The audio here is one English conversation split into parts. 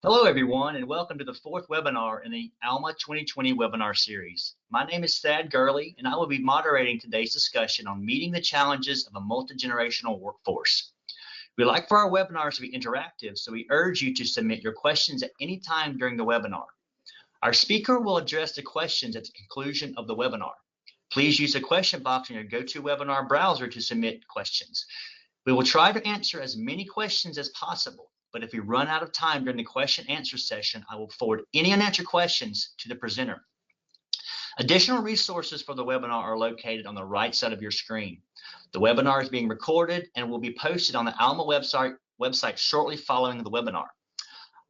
Hello, everyone, and welcome to the fourth webinar in the ALMA2020 webinar series. My name is Thad Gurley, and I will be moderating today's discussion on meeting the challenges of a multi-generational workforce. We like for our webinars to be interactive, so we urge you to submit your questions at any time during the webinar. Our speaker will address the questions at the conclusion of the webinar. Please use the question box in your GoToWebinar browser to submit questions. We will try to answer as many questions as possible, but if we run out of time during the question answer session, I will forward any unanswered questions to the presenter. Additional resources for the webinar are located on the right side of your screen. The webinar is being recorded and will be posted on the ALMA website shortly following the webinar.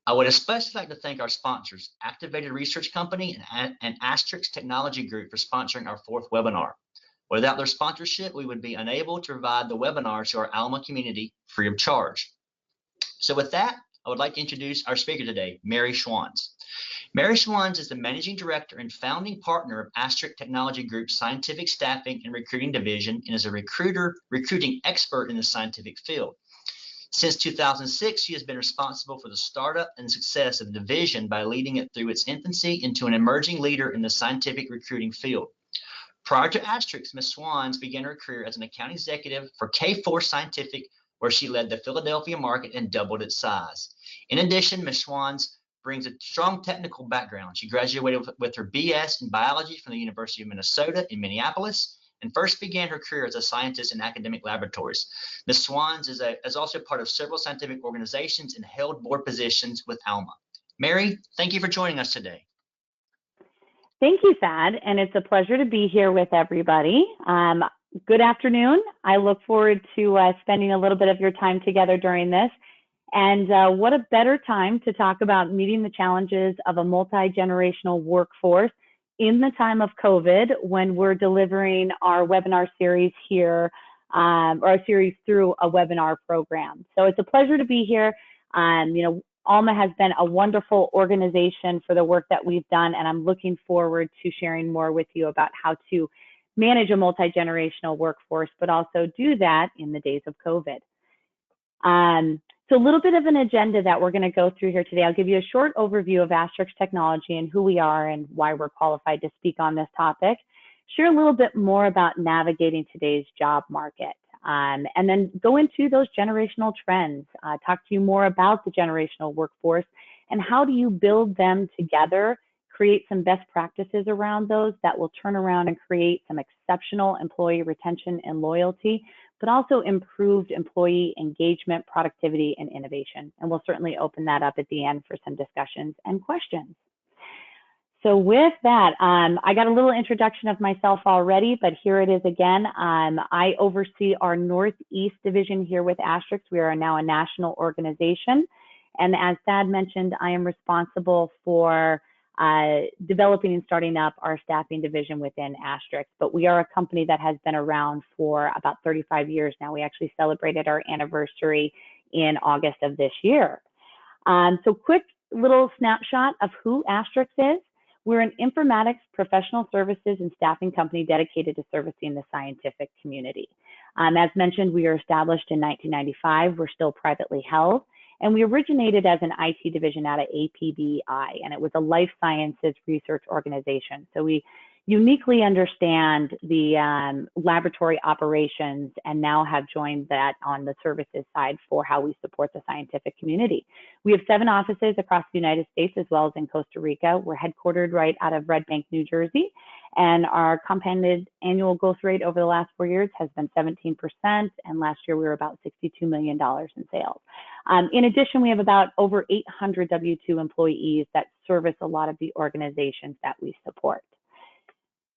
I would especially like to thank our sponsors, Activated Research Company and Astrix Technology Group, for sponsoring our fourth webinar. Without their sponsorship, we would be unable to provide the webinar to our ALMA community free of charge. So with that, I would like to introduce our speaker today, Mary Schwans. Mary Schwans is the Managing Director and founding partner of Astrix Technology Group's Scientific Staffing and Recruiting Division and is a recruiting expert in the scientific field. Since 2006, she has been responsible for the startup and success of the division by leading it through its infancy into an emerging leader in the scientific recruiting field. Prior to Astrix, Ms. Schwans began her career as an account executive for K4 Scientific, where she led the Philadelphia market and doubled its size. In addition, Ms. Schwans brings a strong technical background. She graduated with her BS in biology from the University of Minnesota in Minneapolis and first began her career as a scientist in academic laboratories. Ms. Schwans is also part of several scientific organizations and held board positions with ALMA. Mary, thank you for joining us today. Thank you, Thad, and it's a pleasure to be here with everybody. Good afternoon. I look forward to spending a little bit of your time together during this. And what a better time to talk about meeting the challenges of a multi-generational workforce in the time of COVID, when we're delivering our webinar series here, or our series through a webinar program. So it's a pleasure to be here. ALMA has been a wonderful organization for the work that we've done, and I'm looking forward to sharing more with you about how to manage a multi-generational workforce, but also do that in the days of COVID. So a little bit of an agenda that we're going to go through here today. I'll give you a short overview of Astrix Technology and who we are and why we're qualified to speak on this topic. Share a little bit more about navigating today's job market. And then go into those generational trends, talk to you more about the generational workforce and how do you build them together, create some best practices around those that will turn around and create some exceptional employee retention and loyalty, but also improved employee engagement, productivity, and innovation. And we'll certainly open that up at the end for some discussions and questions. So with that, I got a little introduction of myself already, but here it is again. I oversee our Northeast division here with Astrix. We are now a national organization. And as Thad mentioned, I am responsible for developing and starting up our staffing division within Astrix. But we are a company that has been around for about 35 years now. We actually celebrated our anniversary in August of this year. So quick little snapshot of who Astrix is. We're an informatics, professional services, and staffing company dedicated to servicing the scientific community. As mentioned, we were established in 1995. We're still privately held, and we originated as an IT division out of APBI, and it was a life sciences research organization. So we uniquely understand the laboratory operations and now have joined that on the services side for how we support the scientific community. We have 7 offices across the United States as well as in Costa Rica. We're headquartered right out of Red Bank, New Jersey, and our compounded annual growth rate over the last 4 years has been 17%, and last year we were about $62 million in sales. In addition, we have about over 800 W-2 employees that service a lot of the organizations that we support.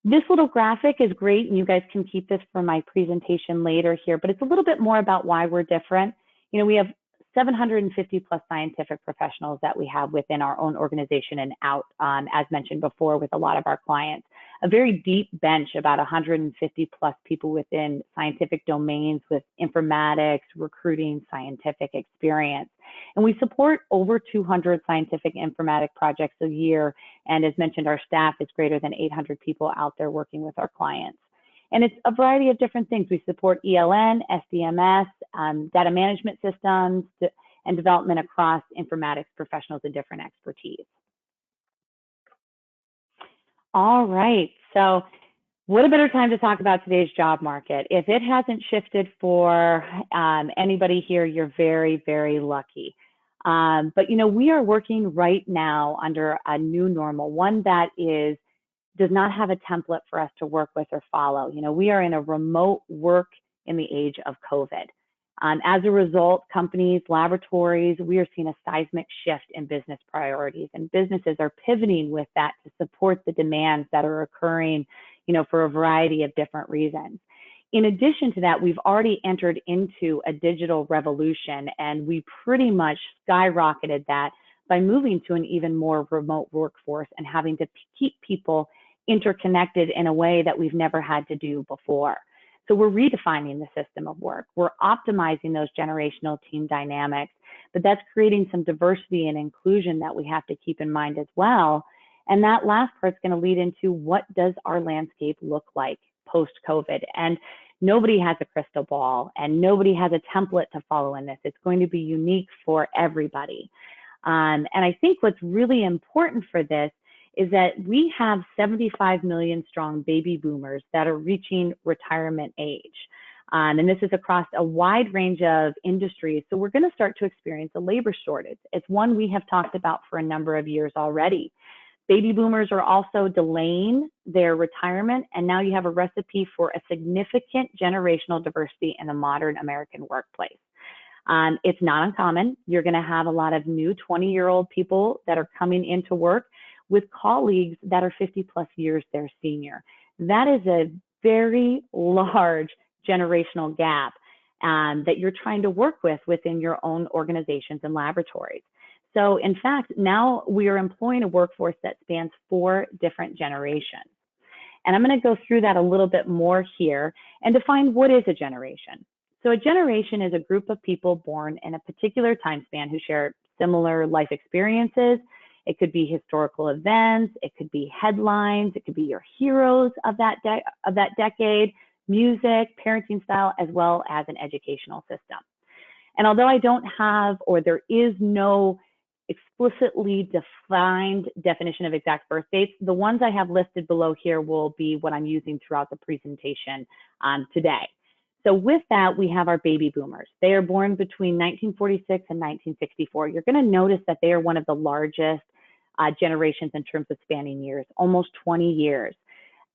This little graphic is great, and you guys can keep this for my presentation later here, but it's a little bit more about why we're different. You know, we have 750 plus scientific professionals that we have within our own organization and out, as mentioned before, with a lot of our clients. A very deep bench, about 150 plus people within scientific domains with informatics, recruiting, scientific experience. And we support over 200 scientific informatic projects a year. And as mentioned, our staff is greater than 800 people out there working with our clients. And it's a variety of different things. We support ELN, SDMS, data management systems, and development across informatics professionals and different expertise. All right, so what a better time to talk about today's job market. If it hasn't shifted for anybody here, you're very, very lucky. But you know, we are working right now under a new normal, one that does not have a template for us to work with or follow. You know, we are in a remote work in the age of COVID. As a result, companies, laboratories, we are seeing a seismic shift in business priorities, and businesses are pivoting with that to support the demands that are occurring, you know, for a variety of different reasons. In addition to that, we've already entered into a digital revolution, and we pretty much skyrocketed that by moving to an even more remote workforce and having to keep people interconnected in a way that we've never had to do before. So we're redefining the system of work. We're optimizing those generational team dynamics, but that's creating some diversity and inclusion that we have to keep in mind as well. And that last part's going to lead into what does our landscape look like post-COVID? And nobody has a crystal ball and nobody has a template to follow in this. It's going to be unique for everybody. And I think what's really important for this is that we have 75 million strong baby boomers that are reaching retirement age. And this is across a wide range of industries. So we're going to start to experience a labor shortage. It's one we have talked about for a number of years already. Baby boomers are also delaying their retirement, and now you have a recipe for a significant generational diversity in the modern American workplace. It's not uncommon. You're going to have a lot of new 20-year-old people that are coming into work with colleagues that are 50 plus years their senior. That is a very large generational gap that you're trying to work with within your own organizations and laboratories. So in fact, now we are employing a workforce that spans 4 different generations. And I'm going to go through that a little bit more here and define what is a generation. So a generation is a group of people born in a particular time span who share similar life experiences. It could be historical events, it could be headlines, it could be your heroes of that decade, music, parenting style, as well as an educational system. And although I don't have, or there is no explicitly defined definition of exact birth dates, the ones I have listed below here will be what I'm using throughout the presentation today. So with that, we have our baby boomers. They are born between 1946 and 1964. You're going to notice that they are one of the largest generations in terms of spanning years, almost 20 years.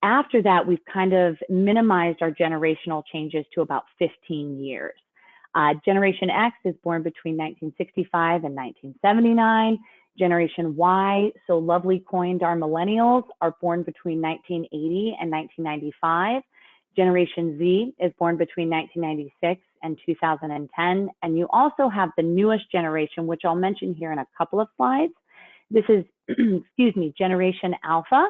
After that, we've kind of minimized our generational changes to about 15 years. Generation X is born between 1965 and 1979. Generation Y, so lovely coined our millennials, are born between 1980 and 1995. Generation Z is born between 1996 and 2010. And you also have the newest generation, which I'll mention here in a couple of slides. This is, excuse me, Generation Alpha,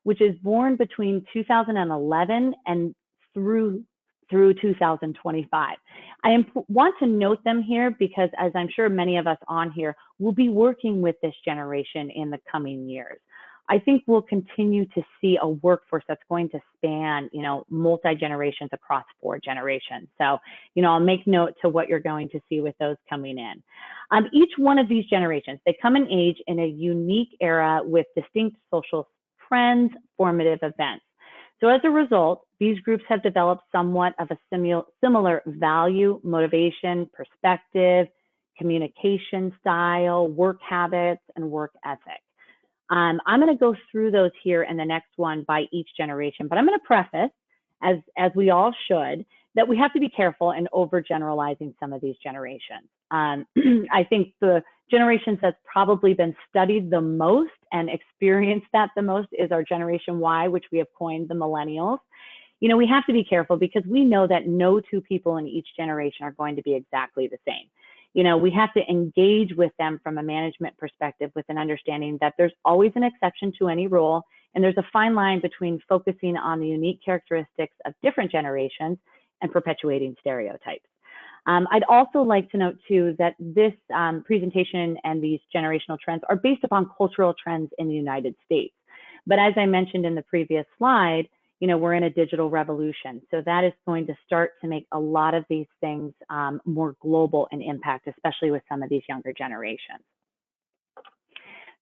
which is born between 2011 and through 2025. I want to note them here because, as I'm sure many of us on here will be working with this generation in the coming years. I think we'll continue to see a workforce that's going to span, you know, multi-generations across 4 generations. So, you know, I'll make note to what you're going to see with those coming in. Each one of these generations, they come in age in a unique era with distinct social trends, formative events. So as a result, these groups have developed somewhat of a similar value, motivation, perspective, communication style, work habits, and work ethic. I'm going to go through those here in the next one by each generation, but I'm going to preface, as we all should, that we have to be careful in overgeneralizing some of these generations. I think the generations that's probably been studied the most and experienced that the most is our Generation Y, which we have coined the millennials. You know, we have to be careful because we know that no 2 people in each generation are going to be exactly the same. You know, we have to engage with them from a management perspective with an understanding that there's always an exception to any rule, and there's a fine line between focusing on the unique characteristics of different generations and perpetuating stereotypes. I'd also like to note too that this presentation and these generational trends are based upon cultural trends in the United States. But as I mentioned in the previous slide, we're in a digital revolution. So that is going to start to make a lot of these things more global in impact, especially with some of these younger generations.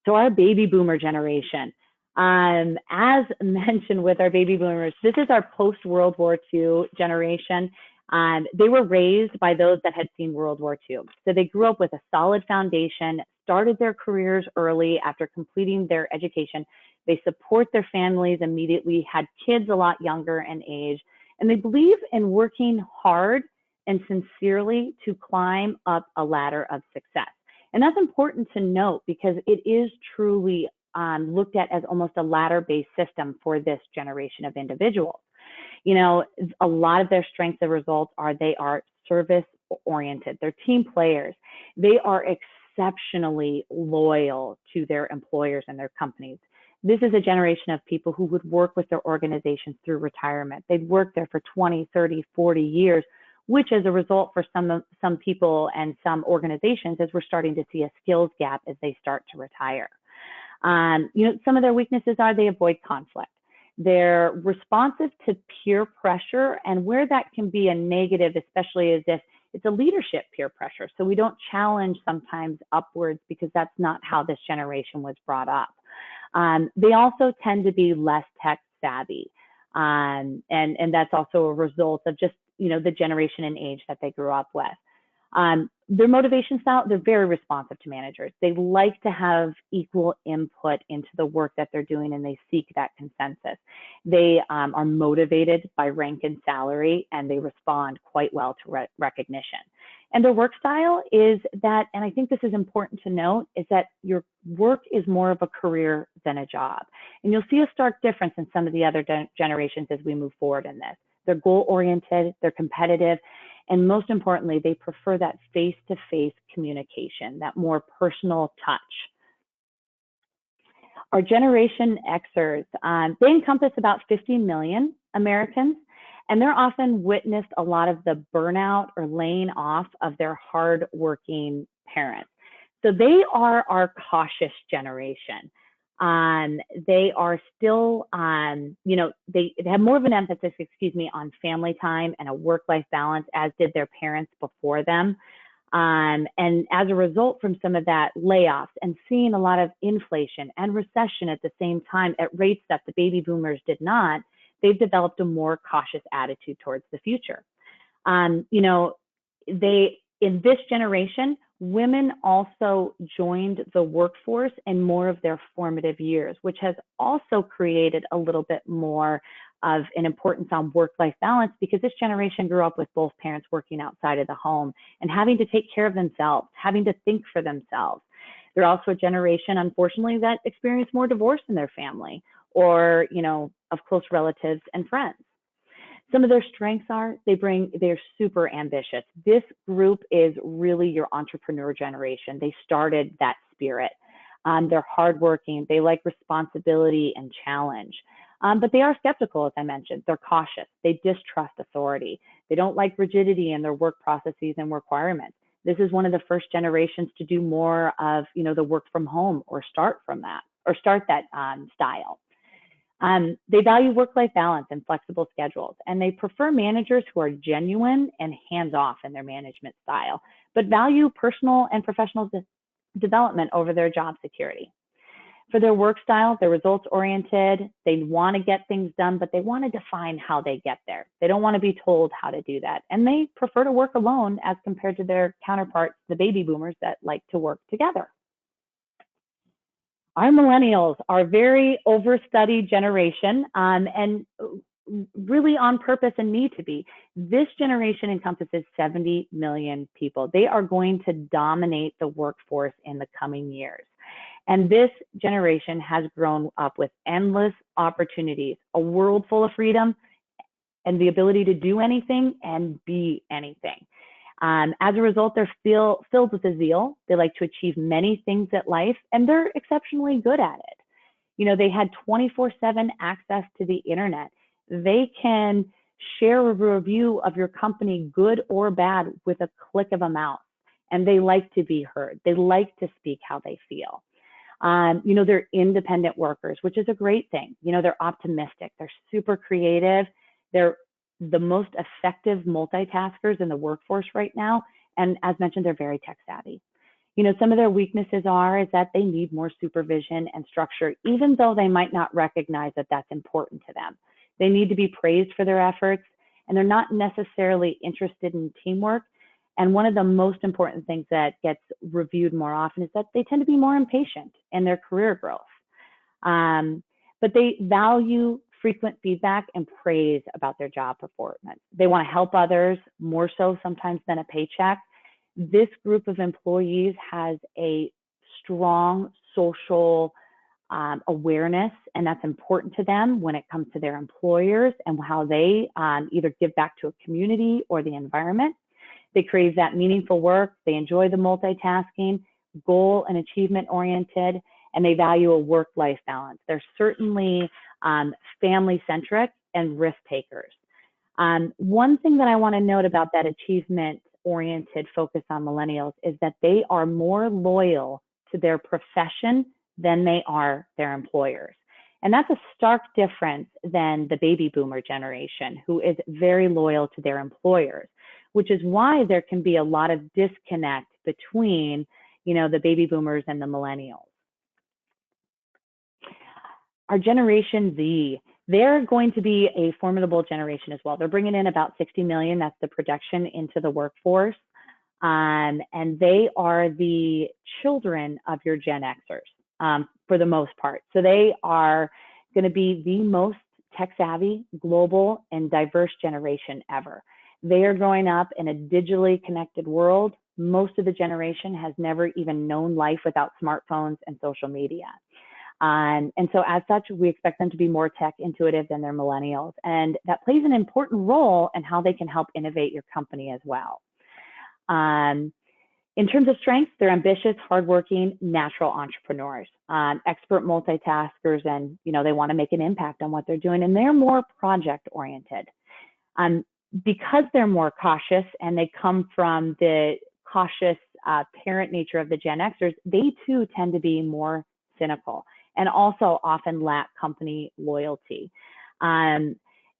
So our baby boomer generation, as mentioned with our baby boomers, this is our post-World War II generation. They were raised by those that had seen World War II. So they grew up with a solid foundation, started their careers early after completing their education. They support their families immediately, had kids a lot younger in age, and they believe in working hard and sincerely to climb up a ladder of success. And that's important to note because it is truly looked at as almost a ladder-based system for this generation of individuals. A lot of their strengths and results are they are service-oriented. They're team players. They are exceptionally loyal to their employers and their companies. This is a generation of people who would work with their organizations through retirement. They'd work there for 20, 30, 40 years, which as a result for some people and some organizations, as we're starting to see a skills gap as they start to retire. Some of their weaknesses are they avoid conflict. They're responsive to peer pressure, and where that can be a negative, especially as if it's a leadership peer pressure. So we don't challenge sometimes upwards because that's not how this generation was brought up. They also tend to be less tech savvy. And that's also a result of just, the generation and age that they grew up with. Their motivation style, they're very responsive to managers. They like to have equal input into the work that they're doing, and they seek that consensus. They are motivated by rank and salary, and they respond quite well to recognition. And their work style is that, and I think this is important to note, is that your work is more of a career than a job. And you'll see a stark difference in some of the other generations as we move forward in this. They're goal-oriented, they're competitive, and most importantly, they prefer that face-to-face communication, that more personal touch. Our Generation Xers, they encompass about 50 million Americans, and they're often witnessed a lot of the burnout or laying off of their hardworking parents. So they are our cautious generation. They are still, they have more of an emphasis, on family time and a work-life balance, as did their parents before them. And as a result from some of that layoffs and seeing a lot of inflation and recession at the same time at rates that the baby boomers did not, they've developed a more cautious attitude towards the future. In this generation, women also joined the workforce in more of their formative years, which has also created a little bit more of an importance on work-life balance, because this generation grew up with both parents working outside of the home and having to take care of themselves, having to think for themselves. They're also a generation, unfortunately, that experienced more divorce in their family or, of close relatives and friends. Some of their strengths are they're super ambitious. This group is really your entrepreneur generation. They started that spirit. They're hardworking. They like responsibility and challenge. But they are skeptical, as I mentioned. They're cautious. They distrust authority. They don't like rigidity in their work processes and requirements. This is one of the first generations to do more of, the work from home or start that style. They value work-life balance and flexible schedules, and they prefer managers who are genuine and hands-off in their management style, but value personal and professional development over their job security. For their work style, they're results-oriented. They want to get things done, but they want to define how they get there. They don't want to be told how to do that, and they prefer to work alone as compared to their counterparts, the baby boomers, that like to work together. Our millennials are a very overstudied generation, and really on purpose and need to be. This generation encompasses 70 million people. They are going to dominate the workforce in the coming years. And this generation has grown up with endless opportunities, a world full of freedom, and the ability to do anything and be anything. As a result, they're filled with a zeal. They like to achieve many things at life, and they're exceptionally good at it. They had 24/7 access to the internet. They can share a review of your company, good or bad, with a click of a mouse, and they like to be heard. They like to speak how they feel. They're independent workers, which is a great thing. They're optimistic, they're super creative, they're the most effective multitaskers in the workforce right now. And as mentioned, they're very tech savvy. Some of their weaknesses is that they need more supervision and structure, even though they might not recognize that that's important to them. They need to be praised for their efforts, and they're not necessarily interested in teamwork. And one of the most important things that gets reviewed more often is that they tend to be more impatient in their career growth. But they value frequent feedback and praise about their job performance. They want to help others more so sometimes than a paycheck. This group of employees has a strong social awareness, and that's important to them when it comes to their employers and how they either give back to a community or the environment. They crave that meaningful work. They enjoy the multitasking, goal and achievement oriented, and they value a work-life balance. They're certainly family-centric and risk takers. One thing that I want to note about that achievement-oriented focus on millennials is that they are more loyal to their profession than they are their employers. And that's a stark difference than the baby boomer generation, who is very loyal to their employers, which is why there can be a lot of disconnect between, the baby boomers and the millennials. Our Generation Z, they're going to be a formidable generation as well. They're bringing in about 60 million, that's the projection, into the workforce. And they are the children of your Gen Xers for the most part. So they are going to be the most tech savvy, global, and diverse generation ever. They are growing up in a digitally connected world. Most of the generation has never even known life without smartphones and social media. And so as such, we expect them to be more tech intuitive than their millennials. And that plays an important role in how they can help innovate your company as well. In terms of strengths, they're ambitious, hardworking, natural entrepreneurs, expert multitaskers, and they want to make an impact on what they're doing, and they're more project oriented. Because they're more cautious and they come from the cautious parent nature of the Gen Xers, they too tend to be more cynical and also often lack company loyalty.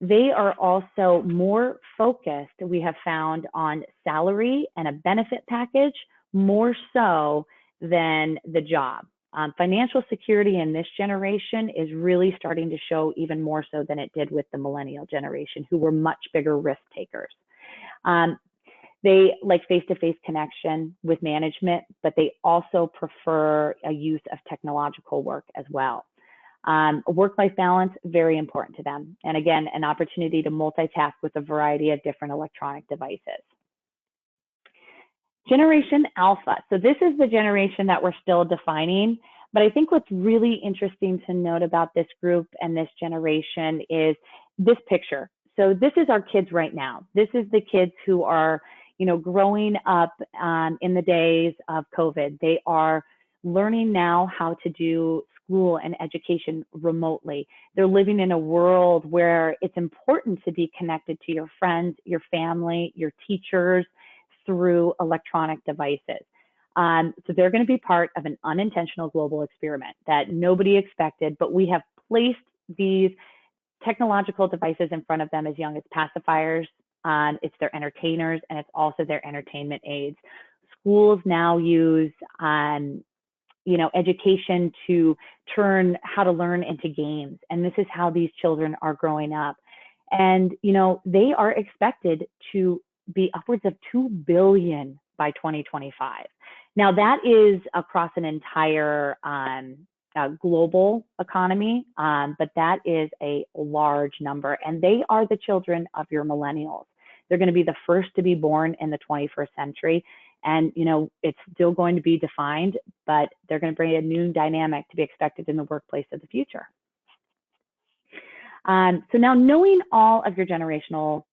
They are also more focused, we have found, on salary and a benefit package more so than the job. Financial security in this generation is really starting to show even more so than it did with the millennial generation, who were much bigger risk takers. They like face-to-face connection with management, but they also prefer a use of technological work as well. A work-life balance, very important to them. And again, an opportunity to multitask with a variety of different electronic devices. Generation Alpha. So this is the generation that we're still defining, but I think what's really interesting to note about this group and this generation is this picture. So this is our kids right now. This is the kids who are, growing up in the days of COVID. They are learning now how to do school and education remotely. They're living in a world where it's important to be connected to your friends, your family, your teachers through electronic devices. So they're going to be part of an unintentional global experiment that nobody expected, but we have placed these technological devices in front of them as young as pacifiers. It's their entertainers, and it's also their entertainment aids. Schools now use education to turn how to learn into games. And this is how these children are growing up. And, they are expected to be upwards of 2 billion by 2025. Now that is across an entire global economy, but that is a large number. And they are the children of your millennials. They're going to be the first to be born in the 21st century. And, it's still going to be defined, but they're going to bring a new dynamic to be expected in the workplace of the future. So now, knowing all of your generational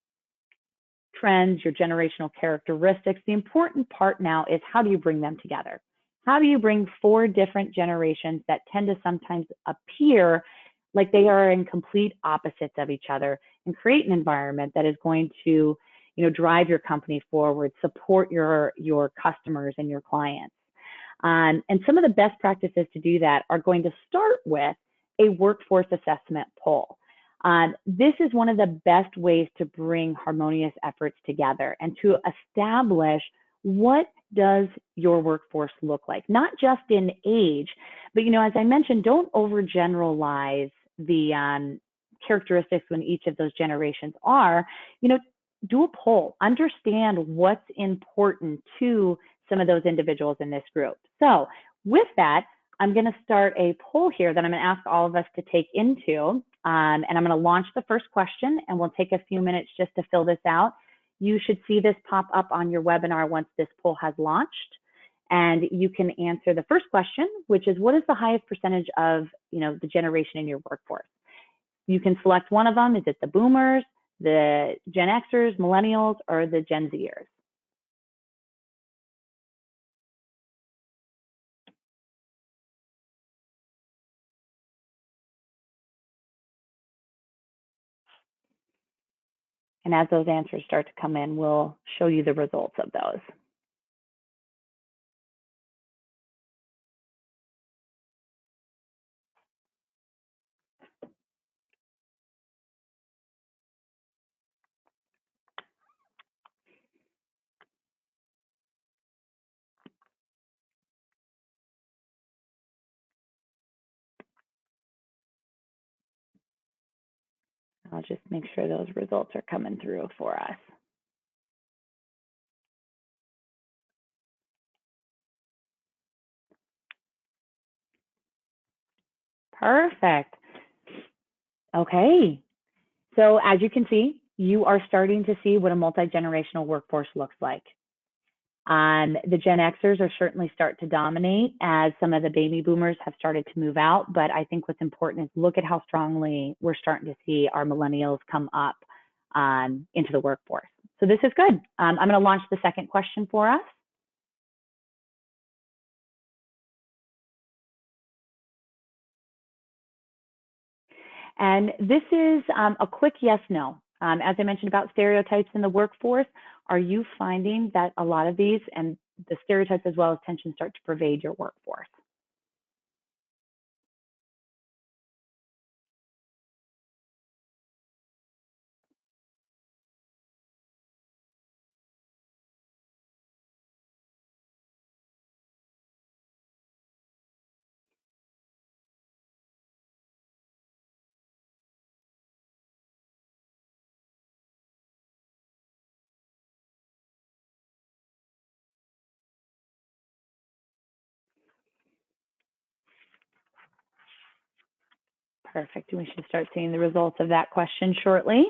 trends, your generational characteristics, the important part now is how do you bring them together? How do you bring 4 different generations that tend to sometimes appear like they are in complete opposites of each other and create an environment that is going to drive your company forward, support your customers and your clients. And some of the best practices to do that are going to start with a workforce assessment poll. This is one of the best ways to bring harmonious efforts together and to establish what does your workforce look like, not just in age, but, as I mentioned, don't overgeneralize the characteristics when each of those generations are. Do a poll, understand what's important to some of those individuals in this group. So with that, I'm going to start a poll here that I'm going to ask all of us to take into, and I'm going to launch the first question, and we'll take a few minutes just to fill this out. You should see this pop up on your webinar once this poll has launched, and you can answer the first question, which is, what is the highest percentage of the generation in your workforce? You can select one of them. Is it the boomers, the Gen Xers, millennials, or the Gen Zers? And as those answers start to come in, we'll show you the results of those. I'll just make sure those results are coming through for us. Perfect. Okay. So as you can see, you are starting to see what a multi-generational workforce looks like. The Gen Xers are certainly start to dominate as some of the baby boomers have started to move out. But I think what's important is look at how strongly we're starting to see our millennials come up into the workforce. So this is good. I'm going to launch the second question for us. And this is a quick yes, no. As I mentioned about stereotypes in the workforce, are you finding that a lot of these and the stereotypes as well as tension start to pervade your workforce? Perfect. We should start seeing the results of that question shortly.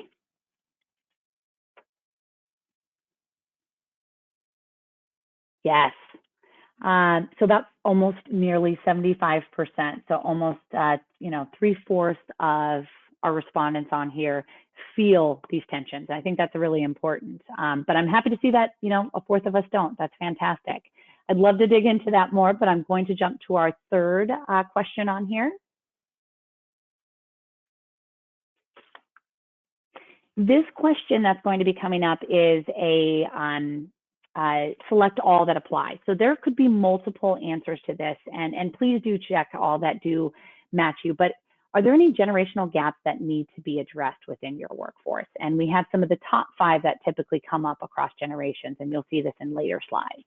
Yes. So that's almost nearly 75%. So almost, 3/4 of our respondents on here feel these tensions. I think that's really important. But I'm happy to see that, 1/4 of us don't. That's fantastic. I'd love to dig into that more, but I'm going to jump to our third question on here. This question that's going to be coming up is a select all that apply. So there could be multiple answers to this, and please do check all that do match you. But are there any generational gaps that need to be addressed within your workforce? And we have some of the top 5 that typically come up across generations, and you'll see this in later slides.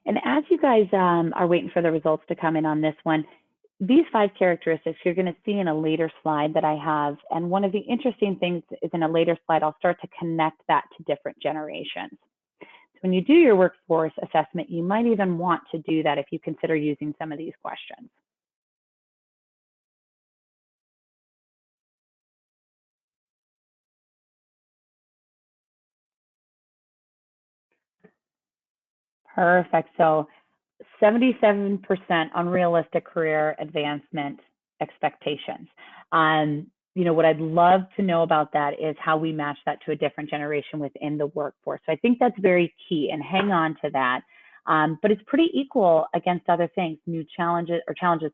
And as you guys are waiting for the results to come in on this one, these 5 characteristics you're going to see in a later slide that I have. And one of the interesting things is in a later slide, I'll start to connect that to different generations. So when you do your workforce assessment, you might even want to do that if you consider using some of these questions. Perfect. So 77% unrealistic career advancement expectations. What I'd love to know about that is how we match that to a different generation within the workforce. So I think that's very key, and hang on to that. But it's pretty equal against other things, new challenges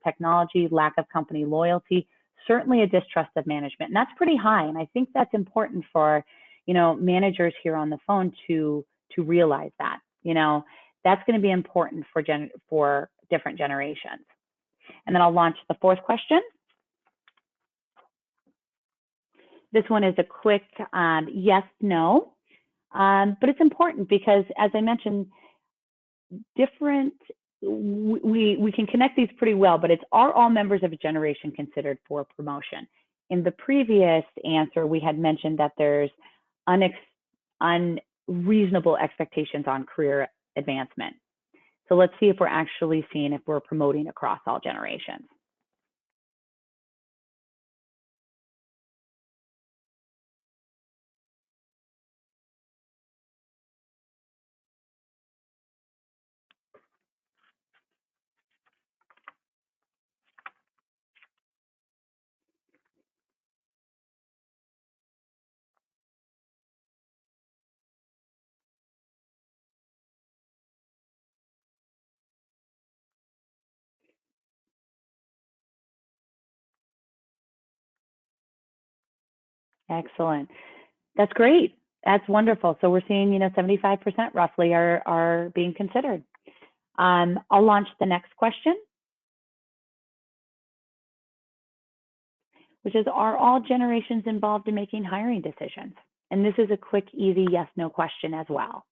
technology, lack of company loyalty, certainly a distrust of management. And that's pretty high. And I think that's important for, managers here on the phone to realize that, that's going to be important for different generations. And then I'll launch the fourth question. This one is a quick yes, no, but it's important because, as I mentioned, we can connect these pretty well, but are all members of a generation considered for promotion? In the previous answer, we had mentioned that there's unreasonable expectations on career advancement. So let's see if we're actually seeing if we're promoting across all generations. Excellent. That's great. That's wonderful. So we're seeing, 75% roughly are being considered. I'll launch the next question, which is, are all generations involved in making hiring decisions? And this is a quick, easy yes, no question as well.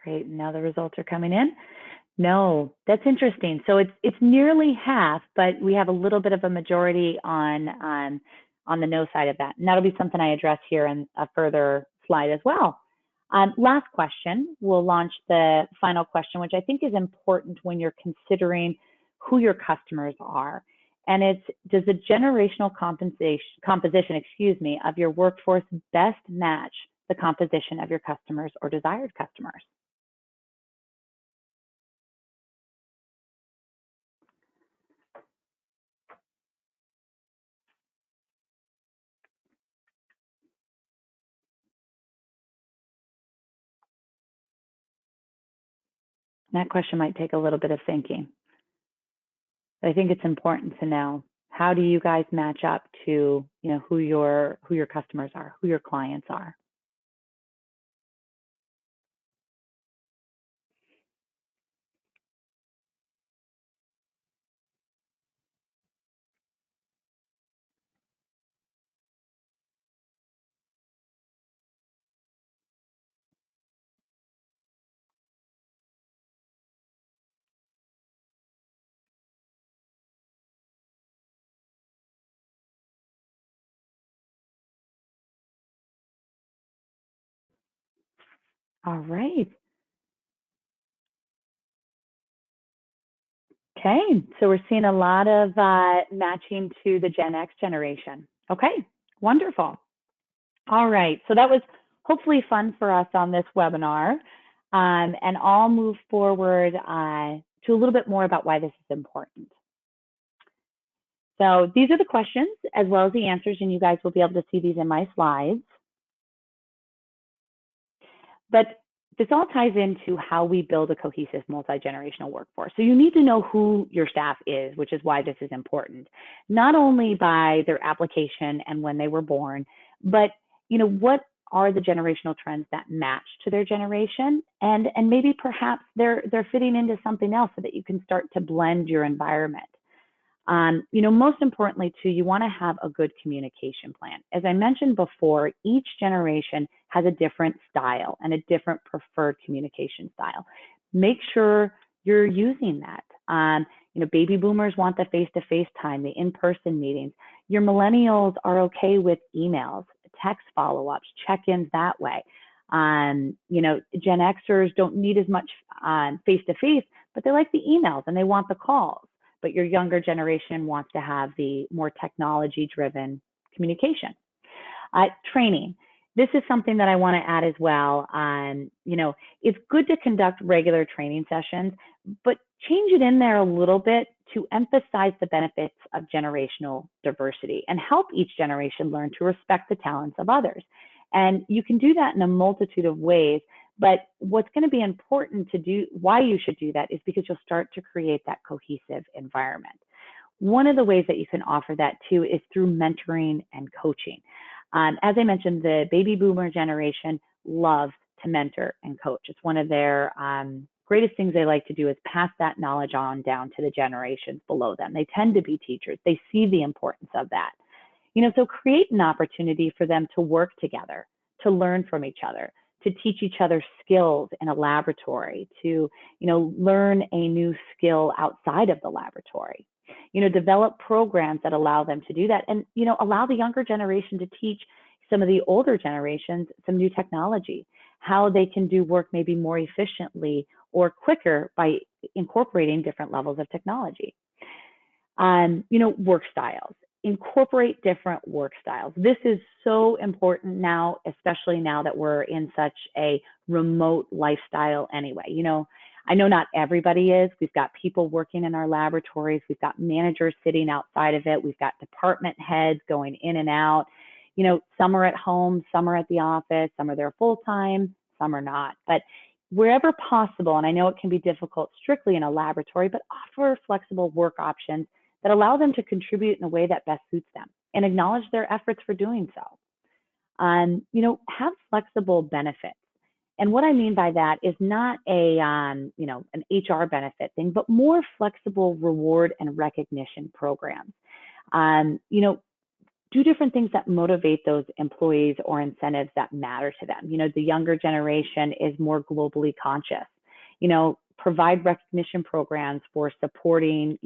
Great. Now the results are coming in. No, that's interesting. So it's nearly half, but we have a little bit of a majority on the no side of that. And that'll be something I address here in a further slide as well. Last question, we'll launch the final question, which I think is important when you're considering who your customers are. And it's, does the generational composition of your workforce best match the composition of your customers or desired customers? That question might take a little bit of thinking. But I think it's important to know, how do you guys match up to, who your customers are, who your clients are? All right. Okay, so we're seeing a lot of matching to the Gen X generation. Okay, wonderful. All right, so that was hopefully fun for us on this webinar. And I'll move forward to a little bit more about why this is important. So these are the questions as well as the answers, and you guys will be able to see these in my slides. But this all ties into how we build a cohesive multi-generational workforce. So you need to know who your staff is, which is why this is important, not only by their application and when they were born, but what are the generational trends that match to their generation, and maybe perhaps they're fitting into something else so that you can start to blend your environment. Most importantly too, you want to have a good communication plan. As I mentioned before, each generation has a different style and a different preferred communication style. Make sure you're using that. Baby boomers want the face-to-face time, the in-person meetings. Your millennials are okay with emails, text follow-ups, check-ins that way. Gen Xers don't need as much face-to-face, but they like the emails and they want the calls. But your younger generation wants to have the more technology-driven communication. Training. This is something that I want to add as well. It's good to conduct regular training sessions, but change it in there a little bit to emphasize the benefits of generational diversity and help each generation learn to respect the talents of others. And you can do that in a multitude of ways, but what's going to be important to do, why you should do that, is because you'll start to create that cohesive environment. One of the ways that you can offer that too is through mentoring and coaching. As I mentioned, the baby boomer generation loves to mentor and coach. It's one of their greatest things they like to do is pass that knowledge on down to the generations below them. They tend to be teachers. They see the importance of that. So create an opportunity for them to work together, to learn from each other, to teach each other skills in a laboratory, to, learn a new skill outside of the laboratory. Develop programs that allow them to do that, and, allow the younger generation to teach some of the older generations some new technology, how they can do work maybe more efficiently or quicker by incorporating different levels of technology. Work styles. Incorporate different work styles. This is so important now, especially now that we're in such a remote lifestyle anyway. I know not everybody is. We've got people working in our laboratories. We've got managers sitting outside of it. We've got department heads going in and out. Some are at home, some are at the office, some are there full-time, some are not. But wherever possible, and I know it can be difficult strictly in a laboratory, but offer flexible work options that allow them to contribute in a way that best suits them and acknowledge their efforts for doing so. Have flexible benefits. And what I mean by that is not an HR benefit thing, but more flexible reward and recognition programs. Do different things that motivate those employees or incentives that matter to them. The younger generation is more globally conscious. Provide recognition programs for supporting,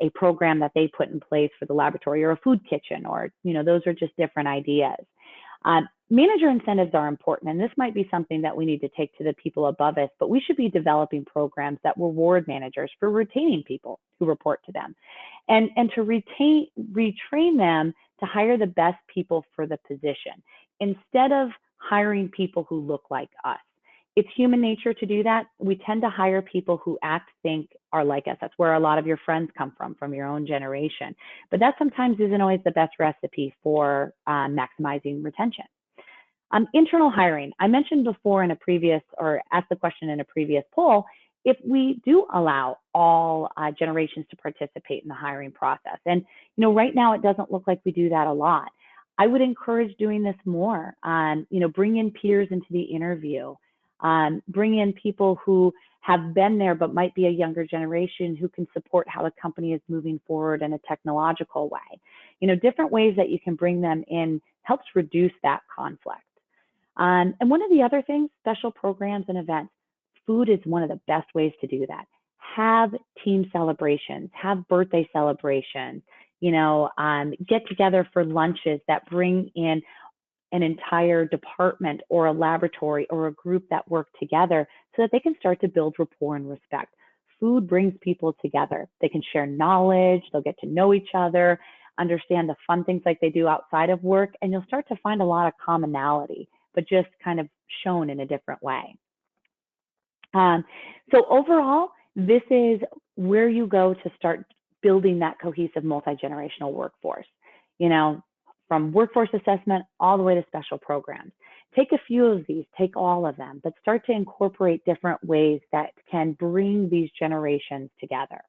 a program that they put in place for the laboratory or a food kitchen, or, those are just different ideas. Manager incentives are important, and this might be something that we need to take to the people above us, but we should be developing programs that reward managers for retaining people who report to them, and to retrain them to hire the best people for the position instead of hiring people who look like us. It's human nature to do that. We tend to hire people who act, think, are like us. That's where a lot of your friends come from your own generation. But that sometimes isn't always the best recipe for maximizing retention. Internal hiring. I mentioned before in a previous, or asked the question in a previous poll, if we do allow all generations to participate in the hiring process. And, right now it doesn't look like we do that a lot. I would encourage doing this more. Bring in peers into the interview. Bring in people who have been there but might be a younger generation who can support how the company is moving forward in a technological way. Different ways that you can bring them in helps reduce that conflict. And one of the other things, special programs and events. Food is one of the best ways to do that. Have team celebrations, have birthday celebrations, get together for lunches that bring in an entire department or a laboratory or a group that work together so that they can start to build rapport and respect. Food brings people together. They can share knowledge, they'll get to know each other, understand the fun things like they do outside of work, and you'll start to find a lot of commonality, but just kind of shown in a different way. So overall, this is where you go to start building that cohesive multi-generational workforce, from workforce assessment all the way to special programs. Take a few of these, take all of them, but start to incorporate different ways that can bring these generations together.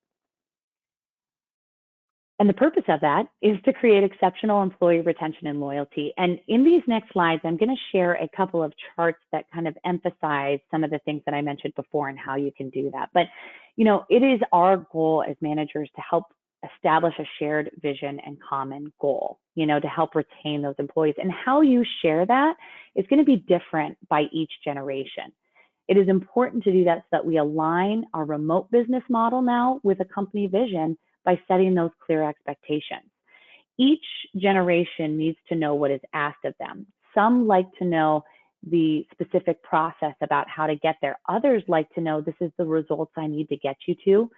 And the purpose of that is to create exceptional employee retention and loyalty. And in these next slides, I'm going to share a couple of charts that kind of emphasize some of the things that I mentioned before and how you can do that. But, it is our goal as managers to help establish a shared vision and common goal, to help retain those employees. And how you share that is going to be different by each generation. It is important to do that so that we align our remote business model now with a company vision by setting those clear expectations. Each generation needs to know what is asked of them. Some like to know the specific process about how to get there. Others like to know, this is the results I need to get you to,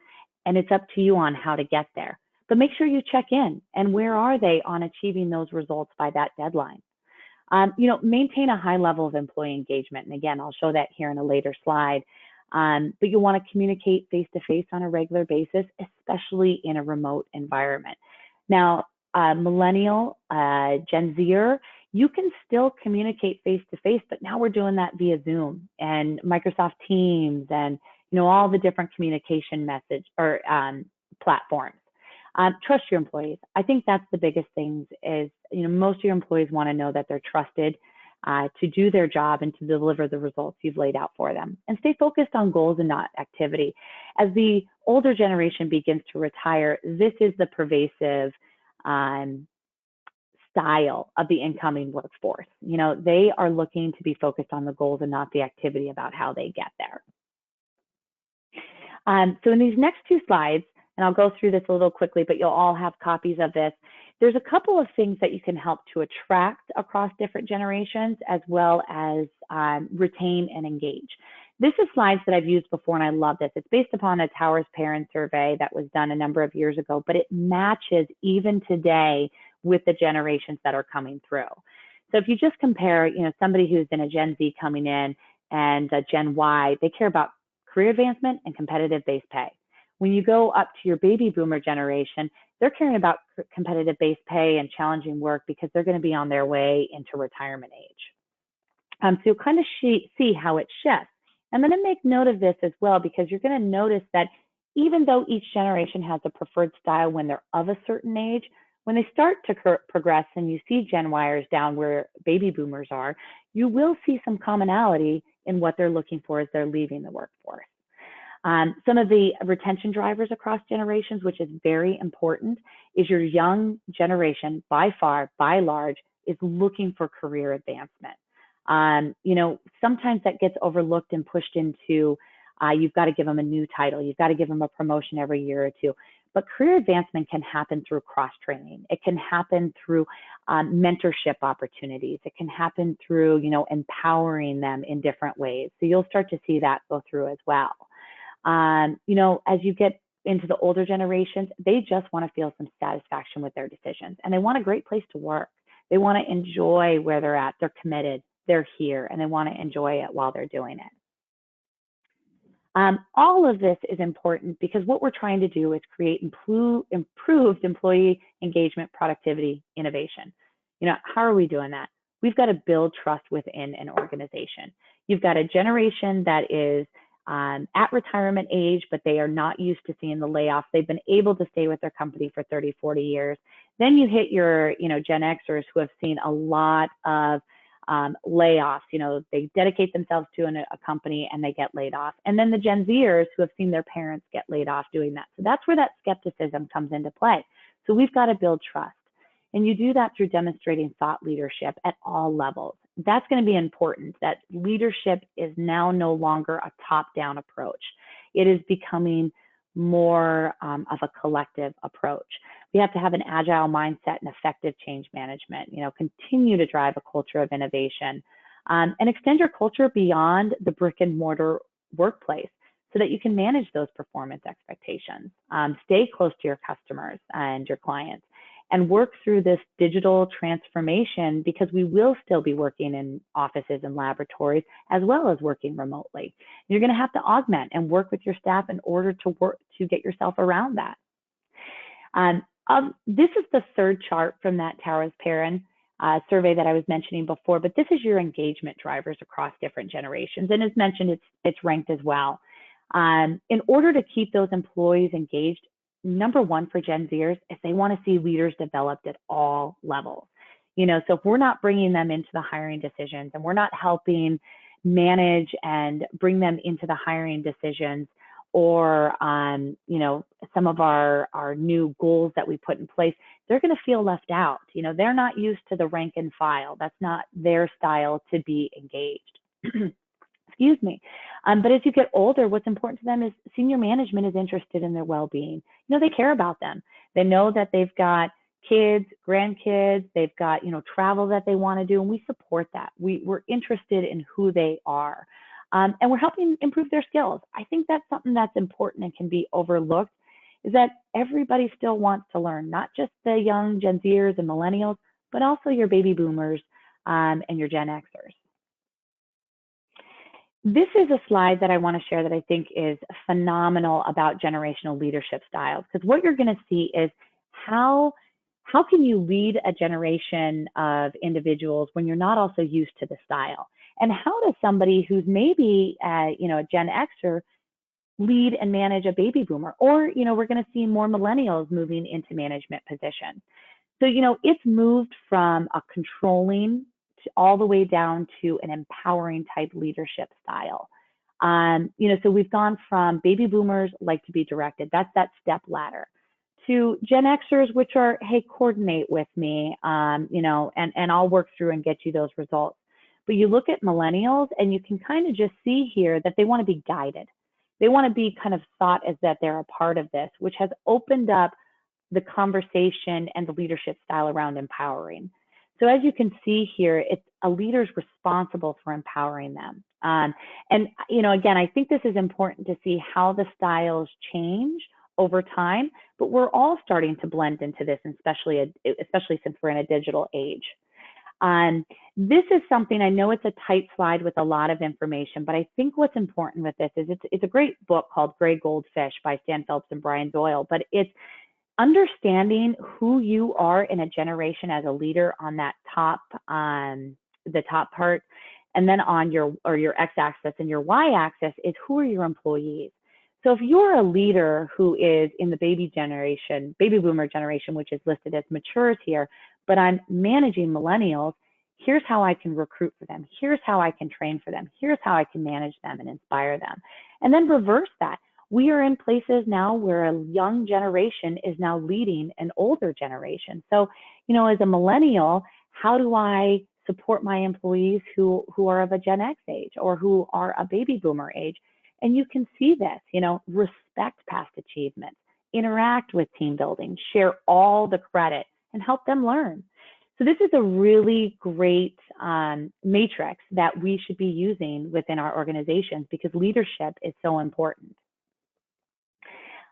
and it's up to you on how to get there. But make sure you check in, and where are they on achieving those results by that deadline? Maintain a high level of employee engagement. And again, I'll show that here in a later slide. But you want to communicate face-to-face on a regular basis, especially in a remote environment. Now, millennial, Gen Zer, you can still communicate face-to-face, but now we're doing that via Zoom and Microsoft Teams and all the different communication message or platforms. Trust your employees. I think that's the biggest thing is, most of your employees want to know that they're trusted to do their job and to deliver the results you've laid out for them. And stay focused on goals and not activity. As the older generation begins to retire, this is the pervasive style of the incoming workforce. They are looking to be focused on the goals and not the activity about how they get there. So in these next two slides, and I'll go through this a little quickly, but you'll all have copies of this. There's a couple of things that you can help to attract across different generations, as well as retain and engage. This is slides that I've used before, and I love this. It's based upon a Towers Parent survey that was done a number of years ago, but it matches even today with the generations that are coming through. So if you just compare, somebody who's in a Gen Z coming in and a Gen Y, they care about career advancement and competitive base pay. When you go up to your baby boomer generation, they're caring about competitive base pay and challenging work because they're going to be on their way into retirement age. So you'll kind of see how it shifts. I'm going to make note of this as well, because you're going to notice that even though each generation has a preferred style when they're of a certain age, when they start to progress and you see Gen Yers down where baby boomers are, you will see some commonality in what they're looking for as they're leaving the workforce. Some of the retention drivers across generations, which is very important, is your young generation, by far, by large, is looking for career advancement. Sometimes that gets overlooked and pushed into, you've got to give them a new title, you've got to give them a promotion every year or two. But career advancement can happen through cross-training. It can happen through mentorship opportunities. It can happen through, empowering them in different ways. So you'll start to see that go through as well. As you get into the older generations, they just want to feel some satisfaction with their decisions, and they want a great place to work. They want to enjoy where they're at. They're committed, they're here, and they want to enjoy it while they're doing it. All of this is important because what we're trying to do is create improved employee engagement, productivity, innovation. How are we doing that? We've got to build trust within an organization. You've got a generation that is at retirement age, but they are not used to seeing the layoffs. They've been able to stay with their company for 30, 40 years. Then you hit your, Gen Xers who have seen a lot of layoffs. They dedicate themselves to a company and they get laid off. And then the Gen Zers who have seen their parents get laid off doing that. So that's where that skepticism comes into play. So we've got to build trust. And you do that through demonstrating thought leadership at all levels. That's going to be important, that leadership is now no longer a top-down approach. It is becoming more of a collective approach. We have to have an agile mindset and effective change management, continue to drive a culture of innovation, and extend your culture beyond the brick and mortar workplace so that you can manage those performance expectations. Stay close to your customers and your clients, and work through this digital transformation, because we will still be working in offices and laboratories as well as working remotely. You're going to have to augment and work with your staff in order to get yourself around that. This is the third chart from that Towers Parent survey that I was mentioning before, but this is your engagement drivers across different generations. And as mentioned, it's ranked as well. In order to keep those employees engaged, number one for Gen Zers is they want to see leaders developed at all levels. So if we're not bringing them into the hiring decisions and we're not helping manage and bring them into the hiring decisions, or some of our new goals that we put in place, they're going to feel left out. They're not used to the rank and file. That's not their style to be engaged. Excuse me. But as you get older, what's important to them is senior management is interested in their well-being. They care about them. They know that they've got kids, grandkids, they've got, travel that they want to do, and we support that. We're interested in who they are. And we're helping improve their skills. I think that's something that's important and can be overlooked, is that everybody still wants to learn, not just the young Gen Zers and millennials, but also your baby boomers and your Gen Xers. This is a slide that I want to share that I think is phenomenal about generational leadership styles, because what you're going to see is how can you lead a generation of individuals when you're not also used to the style? And how does somebody who's maybe a Gen Xer lead and manage a baby boomer? Or, we're going to see more millennials moving into management positions. So, it's moved from a controlling all the way down to an empowering type leadership style. So we've gone from baby boomers like to be directed. That's that step ladder, to Gen Xers, which are, hey, coordinate with me, and I'll work through and get you those results. But you look at millennials and you can kind of just see here that they want to be guided. They want to be kind of thought as that they're a part of this, which has opened up the conversation and the leadership style around empowering. So as you can see here, it's a leader's responsible for empowering them. And again, I think this is important to see how the styles change over time, but we're all starting to blend into this, especially since we're in a digital age. This is something, I know it's a tight slide with a lot of information, but I think what's important with this is it's a great book called Gray Goldfish by Stan Phelps and Brian Doyle, but it's understanding who you are in a generation as a leader on that the top part, and then on your x-axis, and your y-axis is who are your employees. So if you're a leader who is in the baby boomer generation, which is listed as matures here, but I'm managing millennials, here's how I can recruit for them. Here's how I can train for them. Here's how I can manage them and inspire them. And then reverse that. We are in places now where a young generation is now leading an older generation. So, as a millennial, how do I support my employees who are of a Gen X age or who are a baby boomer age? And you can see this, respect past achievements, interact with team building, share all the credit, and help them learn. So this is a really great matrix that we should be using within our organizations, because leadership is so important.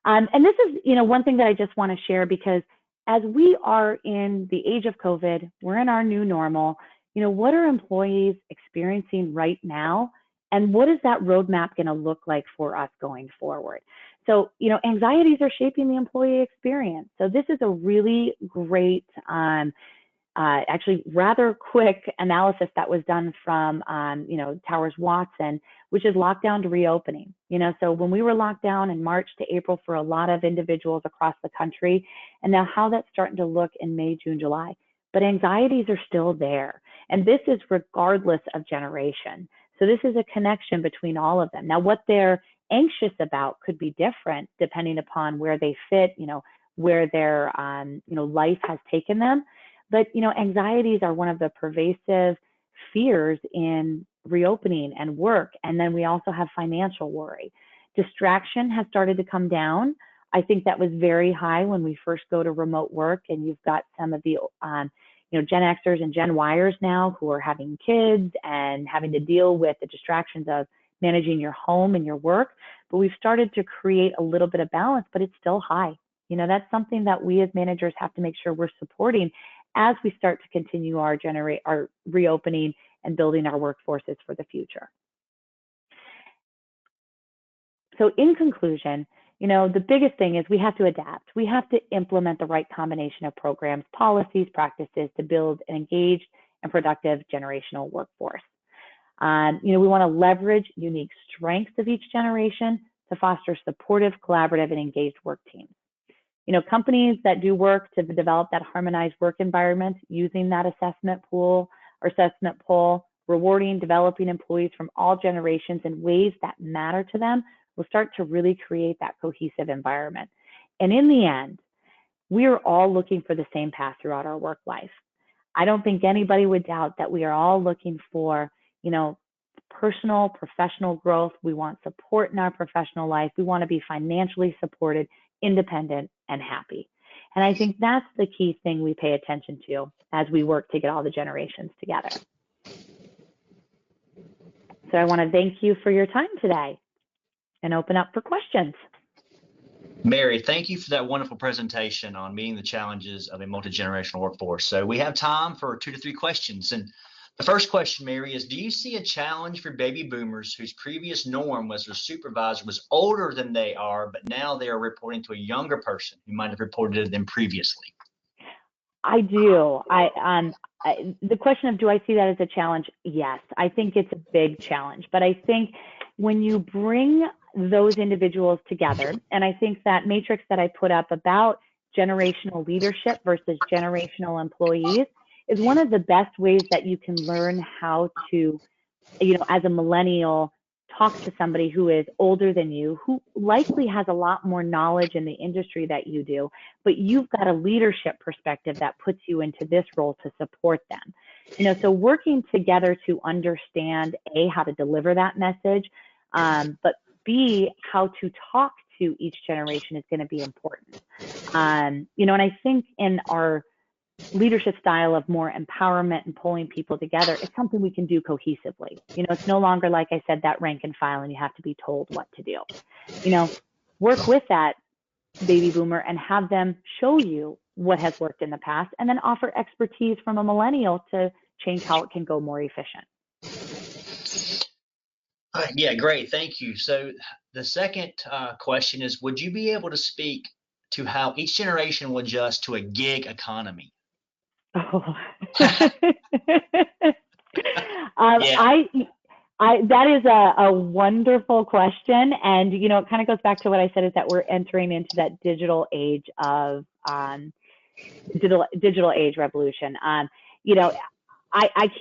And this is, one thing that I just want to share, because as we are in the age of COVID, we're in our new normal, what are employees experiencing right now? And what is that roadmap going to look like for us going forward? So, anxieties are shaping the employee experience. So this is a really great, actually rather quick analysis that was done from, Towers Watson, which is lockdown to reopening. So when we were locked down in March to April for a lot of individuals across the country, and now how that's starting to look in May, June, July. But anxieties are still there. And this is regardless of generation. So this is a connection between all of them. Now, what they're anxious about could be different depending upon where they fit, where their, life has taken them. But, anxieties are one of the pervasive fears in reopening and work. And then we also have financial worry. Distraction has started to come down. I think that was very high when we first go to remote work, and you've got some of the, Gen Xers and Gen Yers now who are having kids and having to deal with the distractions of managing your home and your work. But we've started to create a little bit of balance, but it's still high. That's something that we as managers have to make sure we're supporting as we start to continue our reopening and building our workforces for the future. So in conclusion, the biggest thing is we have to adapt. We have to implement the right combination of programs, policies, practices to build an engaged and productive generational workforce. We want to leverage unique strengths of each generation to foster supportive, collaborative, and engaged work teams. Companies that do work to develop that harmonized work environment using that assessment pool, rewarding, developing employees from all generations in ways that matter to them, will start to really create that cohesive environment. And in the end, we are all looking for the same path throughout our work life. I don't think anybody would doubt that we are all looking for, personal, professional growth. We want support in our professional life. We want to be financially supported, independent, and happy. And I think that's the key thing we pay attention to as we work to get all the generations together. So I want to thank you for your time today and open up for questions. Mary, thank you for that wonderful presentation on meeting the challenges of a multi-generational workforce. So we have time for 2 to 3 questions. And the first question, Mary, is do you see a challenge for baby boomers whose previous norm was their supervisor was older than they are, but now they are reporting to a younger person who might have reported to them previously? I do. The question of do I see that as a challenge? Yes, I think it's a big challenge. But I think when you bring those individuals together, and I think that matrix that I put up about generational leadership versus generational employees is one of the best ways that you can learn how to, as a millennial, talk to somebody who is older than you, who likely has a lot more knowledge in the industry that you do, but you've got a leadership perspective that puts you into this role to support them. So working together to understand, A, how to deliver that message, but B, how to talk to each generation is going to be important. And I think in our leadership style of more empowerment and pulling people together, it's something we can do cohesively. It's no longer, like I said, that rank and file and you have to be told what to do. Work with that baby boomer and have them show you what has worked in the past and then offer expertise from a millennial to change how it can go more efficient. Yeah, great. Thank you. So the second question is, would you be able to speak to how each generation will adjust to a gig economy? Oh, that is a wonderful question. And, it kind of goes back to what I said is that we're entering into that digital age of digital age revolution. I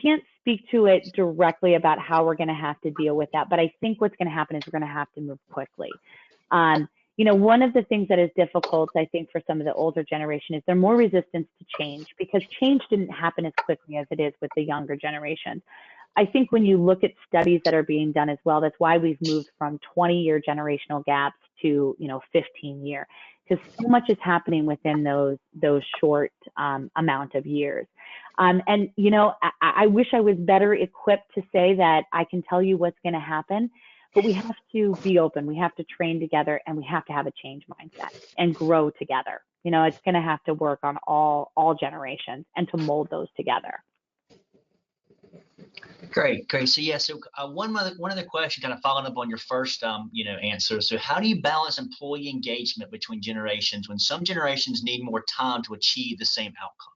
can't speak to it directly about how we're going to have to deal with that, but I think what's going to happen is we're going to have to move quickly. One of the things that is difficult, I think, for some of the older generation is they're more resistant to change because change didn't happen as quickly as it is with the younger generations. I think when you look at studies that are being done as well, that's why we've moved from 20-year generational gaps to 15-year, because so much is happening within those short amount of years. I wish I was better equipped to say that I can tell you what's going to happen, but we have to be open. We have to train together, and we have to have a change mindset and grow together. It's going to have to work on all generations and to mold those together. Great. So one other question, kind of following up on your first, answer. So how do you balance employee engagement between generations when some generations need more time to achieve the same outcome?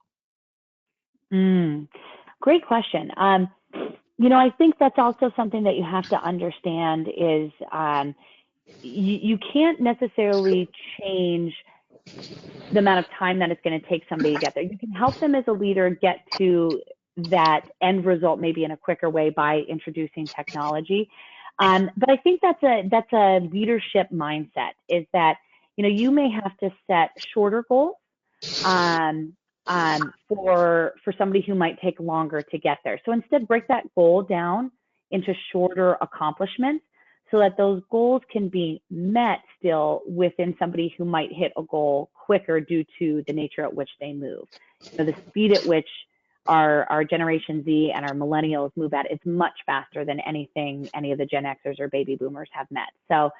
Great question. I think that's also something that you have to understand is you can't necessarily change the amount of time that it's going to take somebody to get there. You can help them as a leader get to that end result maybe in a quicker way by introducing technology. But I think that's a leadership mindset, is that, you may have to set shorter goals for somebody who might take longer to get there. So instead, break that goal down into shorter accomplishments so that those goals can be met still within somebody who might hit a goal quicker due to the nature at which they move. The speed at which our Generation Z and our millennials move at is much faster than anything any of the Gen Xers or baby boomers have met. So,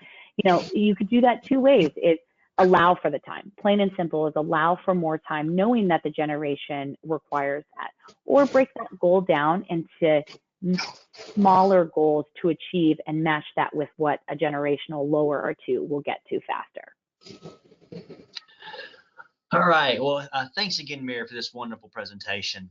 you could do that 2 ways. It's allow for the time. Plain and simple is allow for more time, knowing that the generation requires that. Or break that goal down into smaller goals to achieve and match that with what a generational lower or 2 will get to faster. All right. Well, thanks again, Mary, for this wonderful presentation.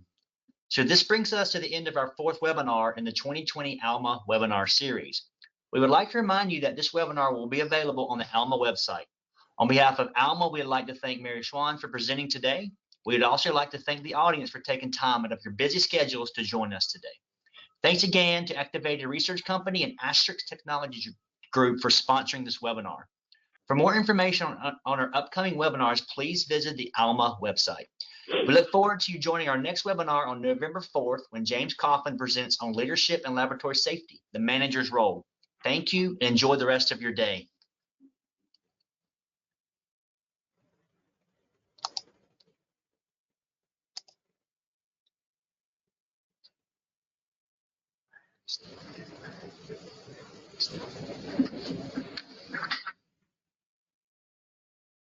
So this brings us to the end of our 4th webinar in the 2020 ALMA webinar series. We would like to remind you that this webinar will be available on the ALMA website. On behalf of ALMA, we'd like to thank Mary Schwans for presenting today. We'd also like to thank the audience for taking time out of your busy schedules to join us today. Thanks again to Activated Research Company and Astrix Technology Group for sponsoring this webinar. For more information on our upcoming webinars, please visit the ALMA website. We look forward to you joining our next webinar on November 4th when James Coughlin presents on leadership and laboratory safety, the manager's role. Thank you and enjoy the rest of your day.